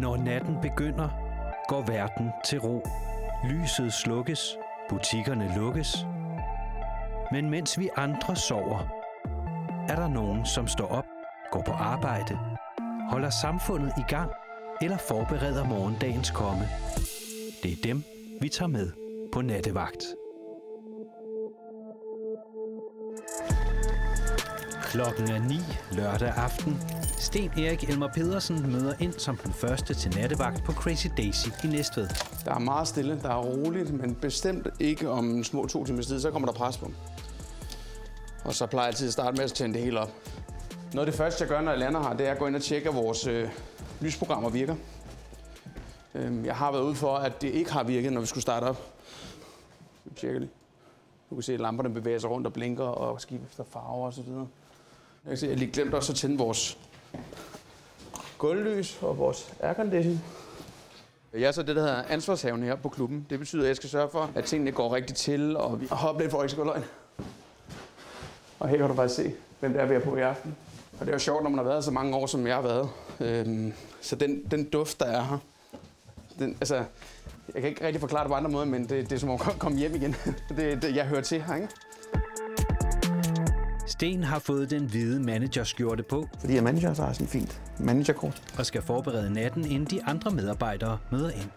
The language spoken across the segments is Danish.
Når natten begynder, går verden til ro. Lyset slukkes, butikkerne lukkes. Men mens vi andre sover, er der nogen, som står op, går på arbejde, holder samfundet i gang eller forbereder morgendagens komme. Det er dem, vi tager med på nattevagt. Klokken er 9 lørdag aften. Sten Erik Elmer Pedersen møder ind som den første til nattevagt på Crazy Daisy i Næstved. Der er meget stille, der er roligt, men bestemt ikke om en små 2 timers tid, så kommer der pres på. Og så plejer jeg altid at starte med at tænde det hele op. Noget af det første, jeg gør, når jeg lander her, det er at gå ind og tjekke, at vores lysprogrammer virker. Jeg har været ude for, at det ikke har virket, når vi skulle starte op. Vi tjekker lige. Du kan se, at lamperne bevæger sig rundt og blinker og skifter efter farver og så videre. Jeg kan se, at jeg lige glemte også at tænde vores gulvlys og vores aircondition. Jeg er så det, der hedder ansvarshavende her på klubben. Det betyder, at jeg skal sørge for, at tingene går rigtigt til, og vi hopper lidt for ikke skal løgn. Og her kan du bare se, hvem det er, vi er på i aften. Og det er jo sjovt, når man har været så mange år, som jeg har været. Så den duft, der er her, altså, jeg kan ikke rigtig forklare det på andre måder, men det er som at komme hjem igen. Jeg hører til her, ikke? Sten har fået den hvide managerskjorte på. Fordi jeg manager, så har jeg sådan fint managerkort. Og skal forberede natten, inden de andre medarbejdere møder ind.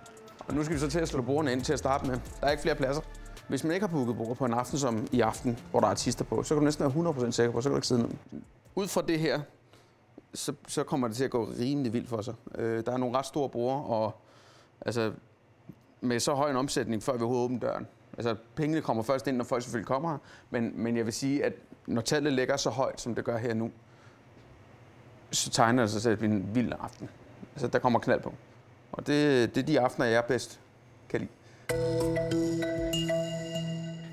Og nu skal vi så til at slå bordene ind til at starte med. Der er ikke flere pladser. Hvis man ikke har booket bord på en aften som i aften, hvor der er artister på, så kan du næsten være 100% sikker på, så kan du ikke sidde ned. Ud fra det her, så kommer det til at gå rimelig vildt for sig. Der er nogle ret store borde, og altså, med så høj en omsætning, før vi overhovedet åbner døren. Altså, pengene kommer først ind, når folk selvfølgelig kommer her. Men jeg vil sige, at når tallet ligger så højt, som det gør her nu, så tegner det sig til at blive en vild aften. Altså, der kommer knald på. Og det er de aftener, jeg bedst kan lide.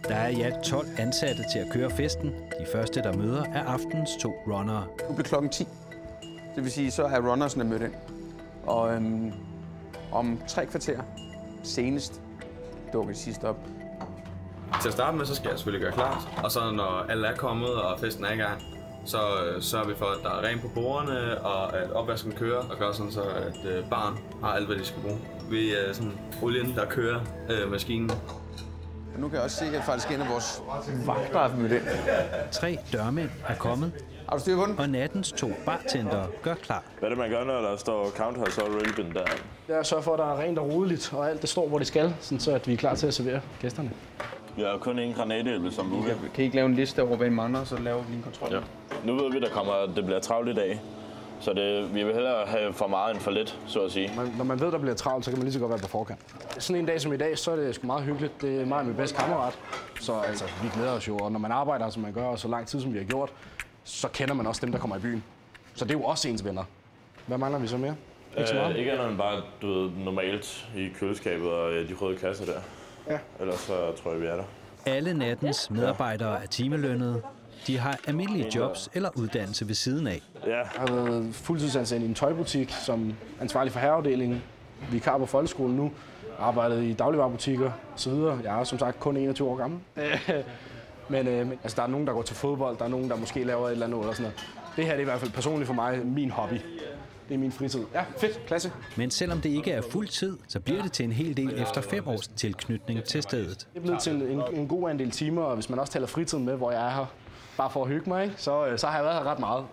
Der er i alt 12 ansatte til at køre festen. De første, der møder, er aftenens 2 runnere. Nu bliver klokken 10. Det vil sige, så er runnersne mødt ind. Og om 3 kvarter senest dukker de sidste op. Til at starte med, så skal jeg selvfølgelig gøre klart. Og så når alle er kommet, og festen er i gang, så sørger vi for, at der er rent på bordene, og at opvasken kører, og gør sådan så, at baren har alt, hvad de skal bruge. Vi er sådan olien, der kører maskinen. Nu kan jeg også se, at faktisk en af vores vagter er mødt ind. 3 dørmænd er kommet, Har du styr på den? og nattens 2 bartendere gør klar. Hvad er det, man gør, når der står count has already been done? Det er at sørge for, at der er rent og rodeligt, og alt det står, hvor det skal, sådan så at vi er klar til at servere gæsterne. Vi har jo kun en granatæble som booker. Kan I ikke lave en liste over, hvad I mangler, så laver vi lige en kontrol? Ja. Nu ved vi, det bliver travlt i dag. Så vi vil hellere have for meget end for lidt, så at sige. Når man ved, der bliver travlt, så kan man lige så godt være på forkant. Sådan en dag som i dag, så er det sgu meget hyggeligt. Det er mig og min bedste kammerat. Så altså, vi glæder os jo, og når man arbejder, som man gør, og så lang tid, som vi har gjort, så kender man også dem, der kommer i byen. Så det er jo også ens venner. Hvad mangler vi så mere? Ikke andet end bare, normalt i køleskabet og de røde kasser der. Ja. Ellers så tror jeg, vi er der. Alle nattens medarbejdere er timelønnede. De har almindelige jobs eller uddannelse ved siden af. Ja. Jeg har været fuldtidsansat i en tøjbutik som ansvarlig for herreafdelingen. Vikar på folkeskolen nu. Arbejdet i dagligvarebutikker osv. Jeg er som sagt kun 21 år gammel. Men altså, der er nogen, der går til fodbold. Der er nogen, der måske laver et eller andet eller sådan noget. Det her det er i hvert fald personligt for mig min hobby. Det er min fritid. Ja, fedt. Klasse. Men selvom det ikke er fuld tid, så bliver det til en hel del efter 5 års tilknytning til stedet. Det er blevet til en god andel timer, og hvis man også tæller fritiden med, hvor jeg er her, bare for at hygge mig, ikke? Så har jeg været her ret meget.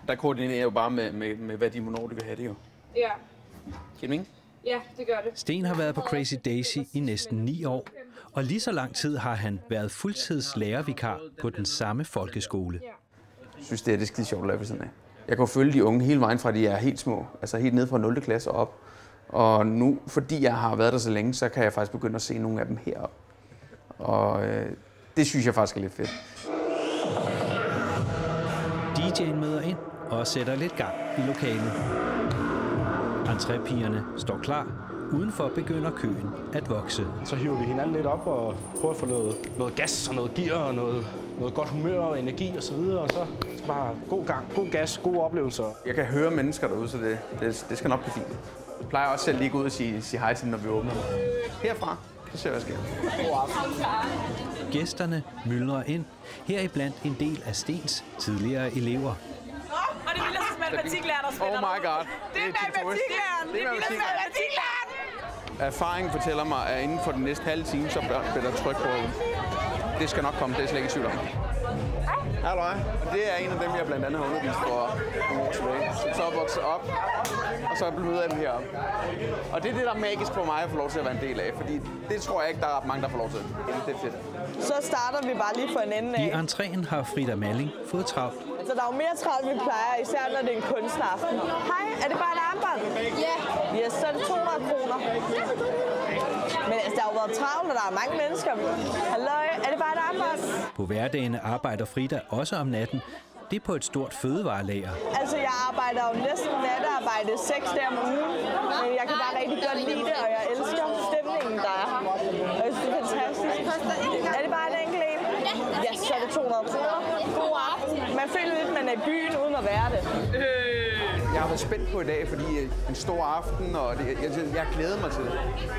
Der koordinerer jeg jo bare med hvad de hvornår de vil have det jo. Ja. Giver det Ja, det gør det. Sten har været på Crazy Daisy i næsten 9 år, og lige så lang tid har han været fuldtidslærervikar på den samme folkeskole. Jeg synes, det er skide sjovt at lave sådan af. Jeg kan følge de unge hele vejen fra, de er helt små, altså helt ned fra 0. klasse op. Og nu, fordi jeg har været der så længe, så kan jeg faktisk begynde at se nogle af dem heroppe. Og det synes jeg faktisk er lidt fedt. DJ'en møder ind og sætter lidt gang i lokalet. Entrépigerne står klar. Udenfor begynder køen at vokse. Så hiver vi hinanden lidt op og prøver at få noget gas og noget gear og noget godt humør og energi og så videre. Og så bare god gang, god gas, gode oplevelser. Jeg kan høre mennesker derude, så det skal nok blive fint. Jeg plejer også selv lige at gå ud og sige hej til dem, når vi åbner. Herfra, så ser jeg, hvad sker. Gæsterne myldrer ind. Heriblandt en del af Stens tidligere elever. Og det vil jeg matematiklæreren, der spiller. Oh my god. Det er matematiklæreren. Det er matematiklæreren. Erfaringen fortæller mig, at inden for den næste halve time, så bliver der tryk på. Det skal nok komme, det er slet ikke i tvivl om. Halløj. Det er en af dem, jeg blandt andet har undervist for nogle år tilbage. Så er vokset op, og så er jeg blevet mødt af dem heroppe. Og det er det, der er magisk for mig at få lov til at være en del af, fordi det tror jeg ikke, der er ret mange, der får lov til. Det er fedt. Så starter vi bare lige for en ende af. I entréen har Frida Malling fået travlt. Så der er jo mere travlt, vi plejer, især når det er en kunstneraften. Hej, er det bare et armbånd? Ja. Yes, så er det 200 kroner. Men altså, der har jo været travlt, og der er mange mennesker. Halløj, er det bare et armbånd? På hverdagene arbejder Frida også om natten. Det er på et stort fødevarelager. Altså, jeg arbejder jo næsten natarbejde 6 dage om ugen. Men jeg kan bare rigtig godt lide det, og jeg elsker stemningen, der er her. Og jeg synes, det er fantastisk. Er det bare en enkelt en? Ja, så er det 200 kroner. God aften. Man føler lidt, at man er i byen, uden at være det. Jeg har været spændt på i dag, fordi en stor aften, og jeg glæder mig til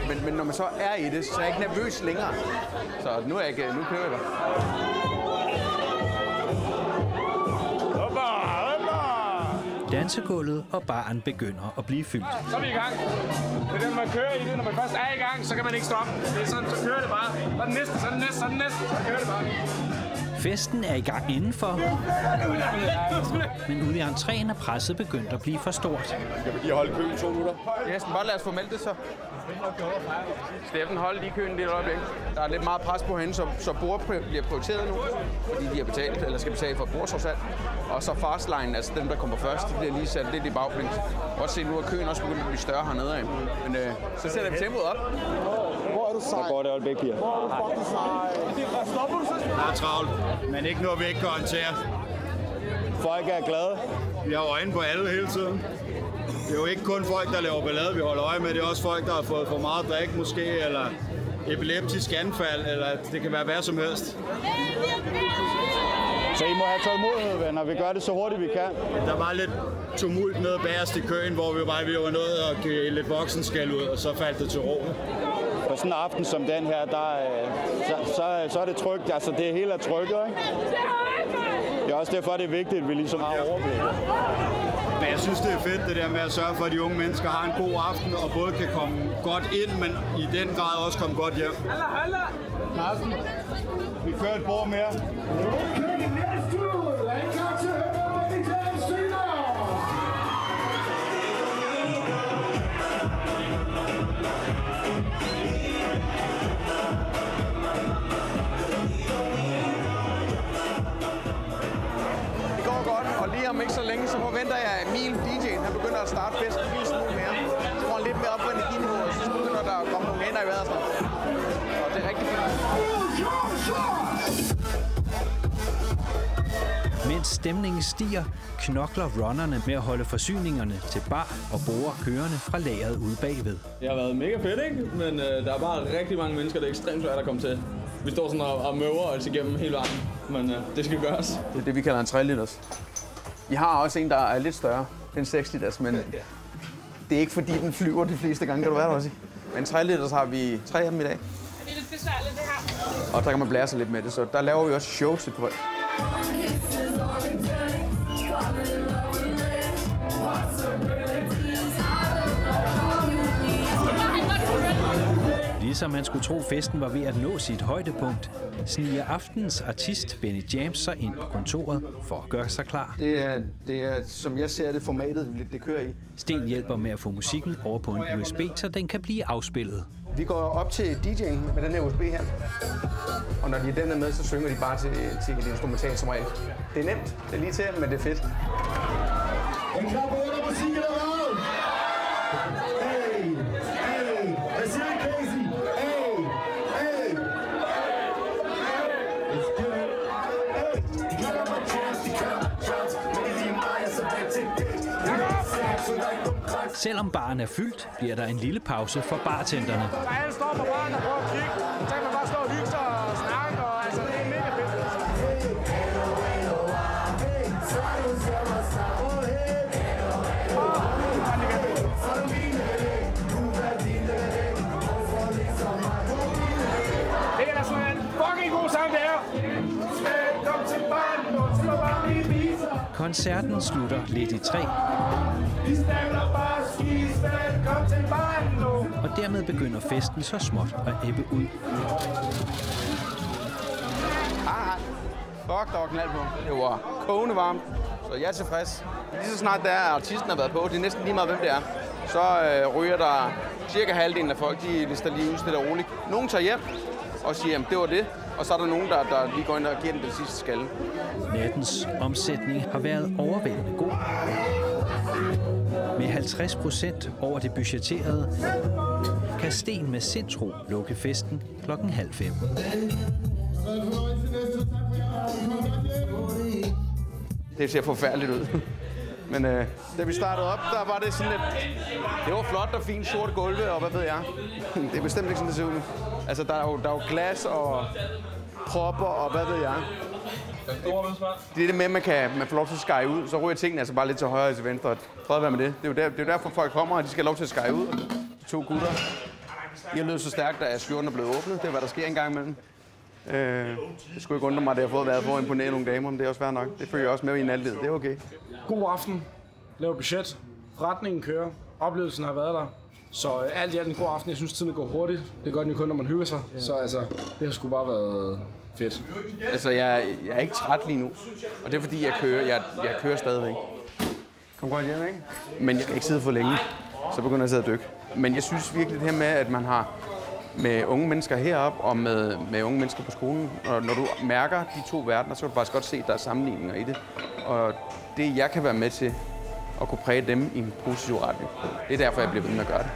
det. Men når man så er i det, så er jeg ikke nervøs længere. Så nu kører jeg der. Dansegulvet og baren begynder at blive fyldt. Så er vi i gang. Det er den, man kører i det. Når man først er i gang, så kan man ikke stoppe. Det er sådan, så kører det bare. Så er den næste, så er den næste, så er den næste. Så kører det bare. Festen er i gang indenfor, men ude i entréen er presset begyndt at blive for stort. Skal vi lige holde køen 2 minutter? Yes, bare lad os få meldt det så. Steffen, hold lige køen lidt øjeblik. Der er lidt meget pres på hende, så bord bliver prioriteret nu, fordi de har betalt, eller skal betale for bordsafsat. Og så fastline, altså dem, der kommer først, de bliver lige sat lidt i bagpligt. Også se nu, at køen også begyndt at blive større hernede af. Men så sætter vi tempoet op. Hvor er du sej? Så går det øjeblik, piger. Der er travlt, men ikke noget, vi ikke kan håndtere. Folk er glade. Vi har øjne på alle hele tiden. Det er jo ikke kun folk, der laver ballade, vi holder øje med. Det er også folk, der har fået for meget drik måske, eller epileptisk anfald, eller det kan være hvad som helst. Så I må have tålmodighed, venner. Vi gør det så hurtigt, vi kan. Der var lidt tumult nede bagerst i køen, hvor vi var nået og give lidt voksenskæld ud, og så faldt det til ro. På sådan en aften som den her, så er det trygt. Altså, det hele er trykket, ikke? Det er også derfor, det er vigtigt, at vi ligesom har overblik. Men jeg synes, det er fedt, det der med at sørge for, at de unge mennesker har en god aften, og både kan komme godt ind, men i den grad også komme godt hjem. Carsten, vi kører et bord mere. Om ikke så længe, så forventer jeg, at Emil, DJ'en, han begynder at starte festen en lille smule mere. Så får han lidt mere op på energiniveau, og så begynder der at komme nogle hænder i vejret. Så det er rigtig fint. Mens stemningen stiger, knokler runnerne med at holde forsyningerne til bar og borde kørende fra lageret ude bagved. Det har været mega fedt, ikke? Men der er bare rigtig mange mennesker, det er ekstremt svært at komme til. Vi står sådan og møver os igennem hele vejen, men det skal gøres. Det er det, vi kalder en 3 liters. Vi har også en, der er lidt større. Det er en 6 liters, men det er ikke fordi, den flyver de fleste gange, kan du være der også. Men 3 liters har vi 3 af dem i dag. Det er lidt besværligt, det her. Og der kan man blære sig lidt med det, så der laver vi også shows til folk. Ligesom man skulle tro, festen var ved at nå sit højdepunkt, sniger aftens artist Benny James sig ind på kontoret for at gøre sig klar. Det er som jeg ser det, formatet, det kører i. Sten hjælper med at få musikken over på en USB, så den kan blive afspillet. Vi går op til DJ'en med den her USB her. Og når den er med, så synger de bare til et instrumental som regel. Det er nemt, det er lige til, men det er fedt. En klar på under musik eller hvad? Hey, hey, hvad siger du, Casey? Hey, hey. Let's get it. Hey, de kalder mig Chance, de kalder mig Chance, men det er lige mig, jeg så vant til det. Selvom baren er fyldt, bliver der en lille pause for bartenderne. Alle står på baren og prøver at kigge. Så kan man bare stå og hygge sig og snakke, og altså, det er mega fedt. Det er da sådan en fucking god sang, det er. Connie Koncerten slutter lidt i 3. Og dermed begynder festen så småt at ebbe ud. Fuck, der var knald på. Det var kogende varmt, så jeg er tilfreds. Lige så snart der artisten har været på, det er næsten lige meget, hvem det er, så ryger der cirka halvdelen af folk, de lister lige ud stille og roligt. Nogen tager hjem og siger, at det var det, og så er der nogen, der lige går ind og giver den sidste skalle. Nattens omsætning har været overvældende god. Med 50% over det budgetterede, kan Sten med sindsro lukke festen 4:30. Det ser forfærdeligt ud. Men da vi startede op, der var det sådan lidt... Det var flot og fint sorte gulve, og hvad ved jeg. Det er bestemt ikke sådan, det ser ud. Altså, der er jo glas og propper, og hvad ved jeg. Det er det med, at man får lov til at skære ud. Så ryger tingene altså bare lidt til højre og til venstre. Prøv at være med det. Det er jo derfor, folk kommer, og de skal have lov til at skære ud. De 2 gutter. De har løbet så stærkt, at skjorten er blevet åbnet. Det er, hvad der sker en gang imellem. Det skulle ikke undre mig, at jeg har fået været for at imponere nogle damer, men det er også fair nok. Det følger jeg også med i natlivet. Det er okay. God aften. Lav budget. Forretningen kører. Oplevelsen har været der. Så alt i alt en god aften. Jeg synes, tiden går hurtigt. Det gør den jo kun, når man hygger sig. Ja. Så altså, det har sgu bare været fedt. Altså, jeg er ikke træt lige nu. Og det er fordi, jeg kører. Jeg kører stadigvæk. Kom godt hjem, ikke? Men jeg kan ikke sidde for længe. Så begynder jeg at sidde og dykke. Men jeg synes virkelig det her med, at man har med unge mennesker heroppe og med unge mennesker på skolen. Og når du mærker de 2 verdener, så kan du faktisk godt se, at der er sammenligninger i det. Og det, jeg kan være med til at kunne præge dem i en positiv retning. Det er derfor, jeg bliver ved med at gøre det.